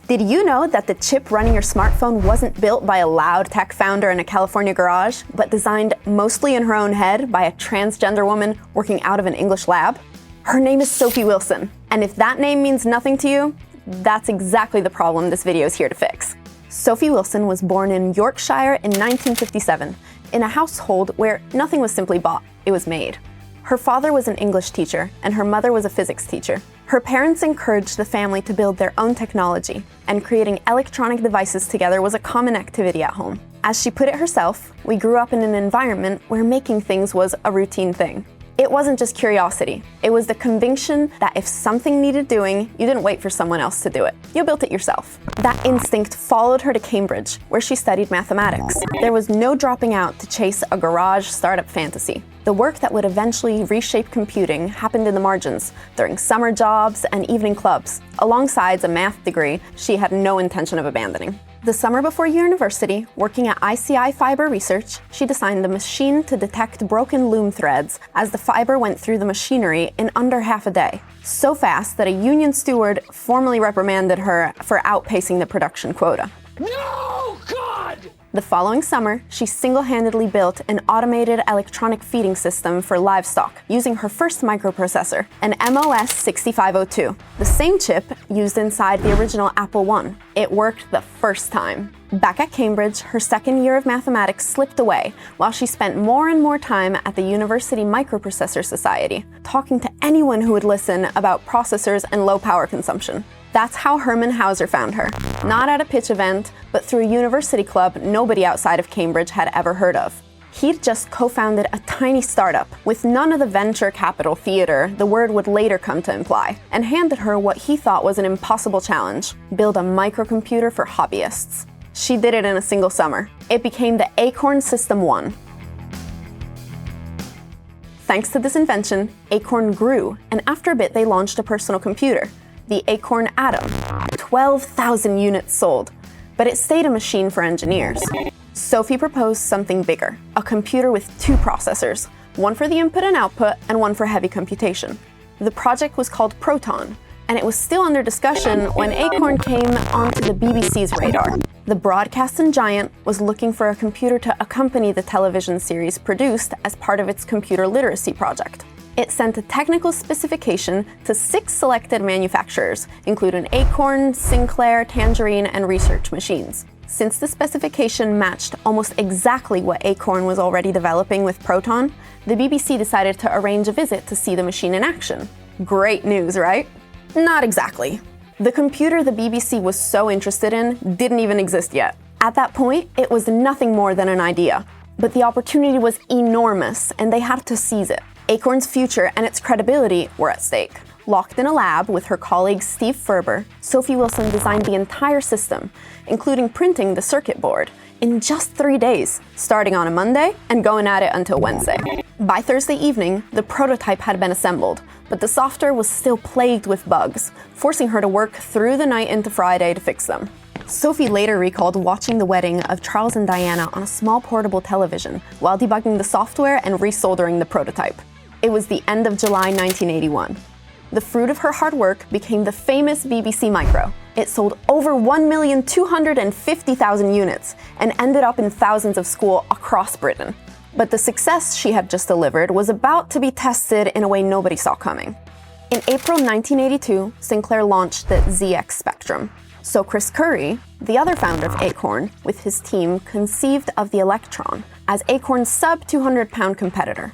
Did you know that the chip running your smartphone wasn't built by a loud tech founder in a California garage, but designed mostly in her own head by a transgender woman working out of an English lab? Her name is Sophie Wilson, and if that name means nothing to you, that's exactly the problem this video is here to fix. Sophie Wilson was born in Yorkshire in 1957, in a household where nothing was simply bought, it was made. Her father was an English teacher, and her mother was a physics teacher. Her parents encouraged the family to build their own technology, and creating electronic devices together was a common activity at home. As she put it herself, we grew up in an environment where making things was a routine thing. It wasn't just curiosity, it was the conviction that if something needed doing, you didn't wait for someone else to do it. You built it yourself. That instinct followed her to Cambridge, where she studied mathematics. There was no dropping out to chase a garage startup fantasy. The work that would eventually reshape computing happened in the margins, during summer jobs and evening clubs, alongside a math degree she had no intention of abandoning. The summer before university, working at ICI Fiber Research, she designed the machine to detect broken loom threads as the fiber went through the machinery in under half a day. So fast that a union steward formally reprimanded her for outpacing the production quota. No, God! The following summer, she single-handedly built an automated electronic feeding system for livestock using her first microprocessor, an MOS 6502, the same chip used inside the original Apple I. It worked the first time. Back at Cambridge, her second year of mathematics slipped away while she spent more and more time at the University Microprocessor Society, talking to anyone who would listen about processors and low power consumption. That's how Herman Hauser found her. Not at a pitch event, but through a university club nobody outside of Cambridge had ever heard of. He'd just co-founded a tiny startup with none of the venture capital theater the word would later come to imply, and handed her what he thought was an impossible challenge: build a microcomputer for hobbyists. She did it in a single summer. It became the Acorn System 1. Thanks to this invention, Acorn grew, and after a bit they launched a personal computer, the Acorn Atom. 12,000 units sold, but it stayed a machine for engineers. Sophie proposed something bigger, a computer with two processors, one for the input and output and one for heavy computation. The project was called Proton, and it was still under discussion when Acorn came onto the BBC's radar. The broadcasting giant was looking for a computer to accompany the television series produced as part of its computer literacy project. It sent a technical specification to 6 selected manufacturers, including Acorn, Sinclair, Tangerine, and Research Machines. Since the specification matched almost exactly what Acorn was already developing with Proton, the BBC decided to arrange a visit to see the machine in action. Great news, right? Not exactly. The computer the BBC was so interested in didn't even exist yet. At that point, it was nothing more than an idea. But the opportunity was enormous, and they had to seize it. Acorn's future and its credibility were at stake. Locked in a lab with her colleague Steve Ferber, Sophie Wilson designed the entire system, including printing the circuit board, in just 3 days, starting on a Monday and going at it until Wednesday. By Thursday evening, the prototype had been assembled, but the software was still plagued with bugs, forcing her to work through the night into Friday to fix them. Sophie later recalled watching the wedding of Charles and Diana on a small portable television while debugging the software and resoldering the prototype. It was the end of July 1981. The fruit of her hard work became the famous BBC Micro. It sold over 1,250,000 units and ended up in thousands of schools across Britain. But the success she had just delivered was about to be tested in a way nobody saw coming. In April 1982, Sinclair launched the ZX Spectrum. So Chris Curry, the other founder of Acorn, with his team conceived of the Electron as Acorn's sub-200-pound competitor.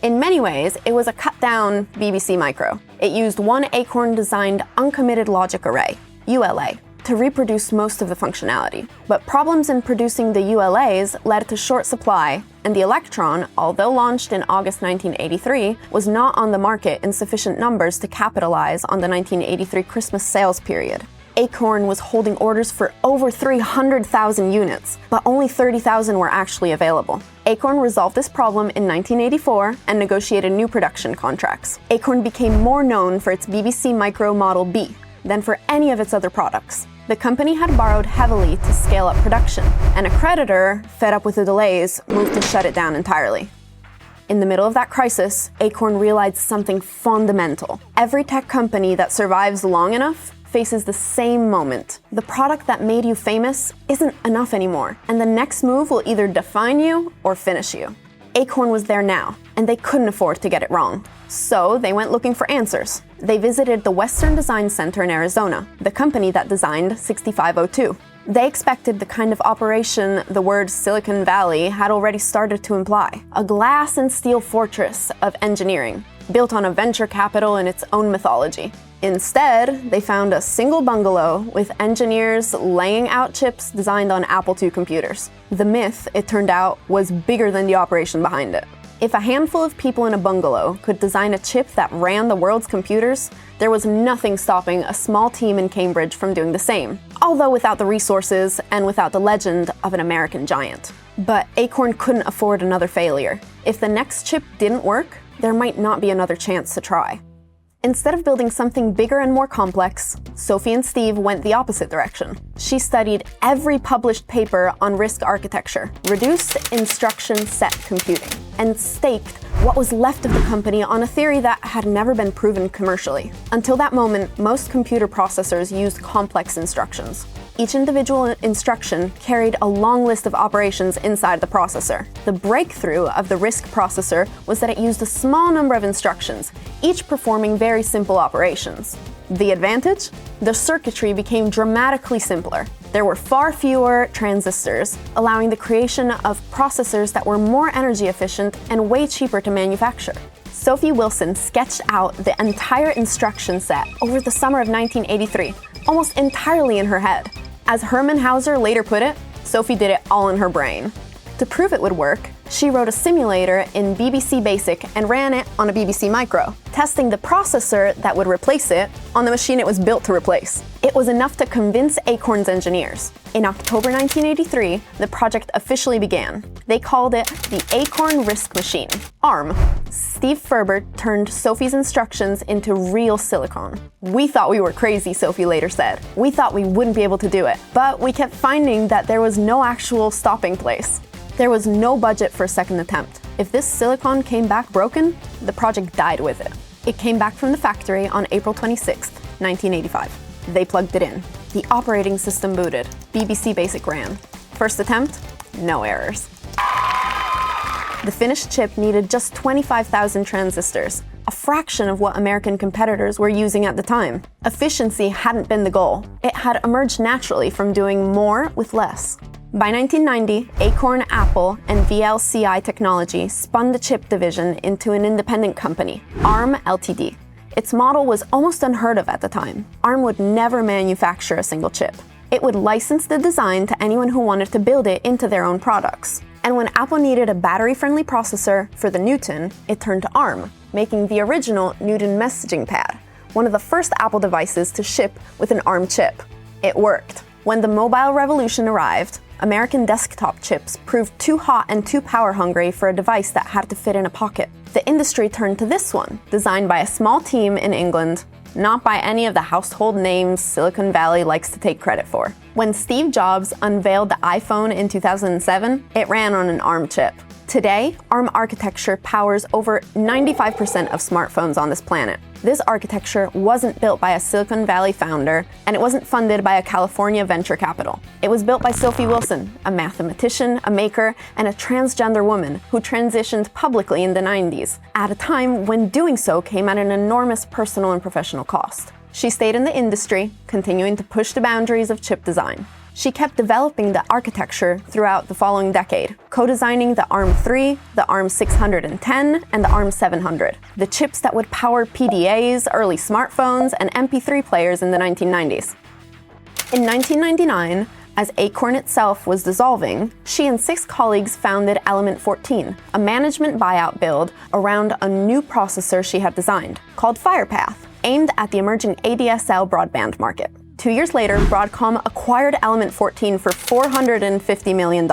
In many ways, it was a cut-down BBC Micro. It used one Acorn-designed uncommitted logic array, ULA, to reproduce most of the functionality. But problems in producing the ULAs led to short supply, and the Electron, although launched in August 1983, was not on the market in sufficient numbers to capitalize on the 1983 Christmas sales period. Acorn was holding orders for over 300,000 units, but only 30,000 were actually available. Acorn resolved this problem in 1984 and negotiated new production contracts. Acorn became more known for its BBC Micro Model B than for any of its other products. The company had borrowed heavily to scale up production, and a creditor, fed up with the delays, moved to shut it down entirely. In the middle of that crisis, Acorn realized something fundamental. Every tech company that survives long enough faces the same moment. The product that made you famous isn't enough anymore, and the next move will either define you or finish you. Acorn was there now, and they couldn't afford to get it wrong. So they went looking for answers. They visited the Western Design Center in Arizona, the company that designed 6502. They expected the kind of operation the word Silicon Valley had already started to imply. A glass and steel fortress of engineering, built on a venture capital in its own mythology. Instead, they found a single bungalow with engineers laying out chips designed on Apple II computers. The myth, it turned out, was bigger than the operation behind it. If a handful of people in a bungalow could design a chip that ran the world's computers, there was nothing stopping a small team in Cambridge from doing the same, although without the resources and without the legend of an American giant. But Acorn couldn't afford another failure. If the next chip didn't work, there might not be another chance to try. Instead of building something bigger and more complex, Sophie and Steve went the opposite direction. She studied every published paper on RISC architecture, reduced instruction set computing, and staked what was left of the company on a theory that had never been proven commercially. Until that moment, most computer processors used complex instructions. Each individual instruction carried a long list of operations inside the processor. The breakthrough of the RISC processor was that it used a small number of instructions, each performing very simple operations. The advantage? The circuitry became dramatically simpler. There were far fewer transistors, allowing the creation of processors that were more energy efficient and way cheaper to manufacture. Sophie Wilson sketched out the entire instruction set over the summer of 1983, almost entirely in her head. As Hermann Hauser later put it, Sophie did it all in her brain. To prove it would work, she wrote a simulator in BBC Basic and ran it on a BBC Micro, testing the processor that would replace it on the machine it was built to replace. It was enough to convince Acorn's engineers. In October 1983, the project officially began. They called it the Acorn RISC Machine, ARM. Steve Ferber turned Sophie's instructions into real silicon. "We thought we were crazy," Sophie later said. "We thought we wouldn't be able to do it, but we kept finding that there was no actual stopping place. There was no budget for a second attempt. If this silicon came back broken, the project died with it." It came back from the factory on April 26, 1985. They plugged it in. The operating system booted. BBC Basic ran. First attempt, no errors. The finished chip needed just 25,000 transistors, a fraction of what American competitors were using at the time. Efficiency hadn't been the goal. It had emerged naturally from doing more with less. By 1990, Acorn, Apple, and VLCI Technology spun the chip division into an independent company, ARM Ltd. Its model was almost unheard of at the time. ARM would never manufacture a single chip. It would license the design to anyone who wanted to build it into their own products. And when Apple needed a battery-friendly processor for the Newton, it turned to ARM, making the original Newton messaging pad, one of the first Apple devices to ship with an ARM chip. It worked. When the mobile revolution arrived, American desktop chips proved too hot and too power-hungry for a device that had to fit in a pocket. The industry turned to this one, designed by a small team in England, not by any of the household names Silicon Valley likes to take credit for. When Steve Jobs unveiled the iPhone in 2007, it ran on an ARM chip. Today, ARM architecture powers over 95% of smartphones on this planet. This architecture wasn't built by a Silicon Valley founder, and it wasn't funded by a California venture capital. It was built by Sophie Wilson, a mathematician, a maker, and a transgender woman who transitioned publicly in the 90s, at a time when doing so came at an enormous personal and professional cost. She stayed in the industry, continuing to push the boundaries of chip design. She kept developing the architecture throughout the following decade, co-designing the ARM3, the ARM610, and the ARM700, the chips that would power PDAs, early smartphones, and MP3 players in the 1990s. In 1999, as Acorn itself was dissolving, she and 6 colleagues founded Element 14, a management buyout build around a new processor she had designed, called FirePath, aimed at the emerging ADSL broadband market. 2 years later, Broadcom acquired Element 14 for $450 million.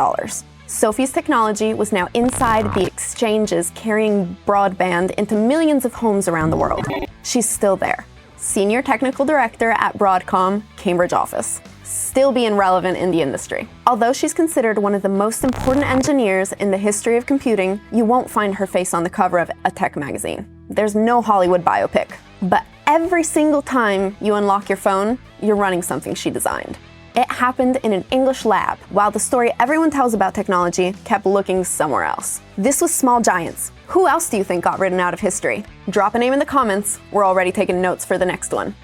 Sophie's technology was now inside the exchanges carrying broadband into millions of homes around the world. She's still there. Senior Technical Director at Broadcom, Cambridge office. still being relevant in the industry. Although she's considered one of the most important engineers in the history of computing, you won't find her face on the cover of a tech magazine. There's no Hollywood biopic. But every single time you unlock your phone, you're running something she designed. It happened in an English lab, while the story everyone tells about technology kept looking somewhere else. This was Small Giants. Who else do you think got written out of history? Drop a name in the comments. We're already taking notes for the next one.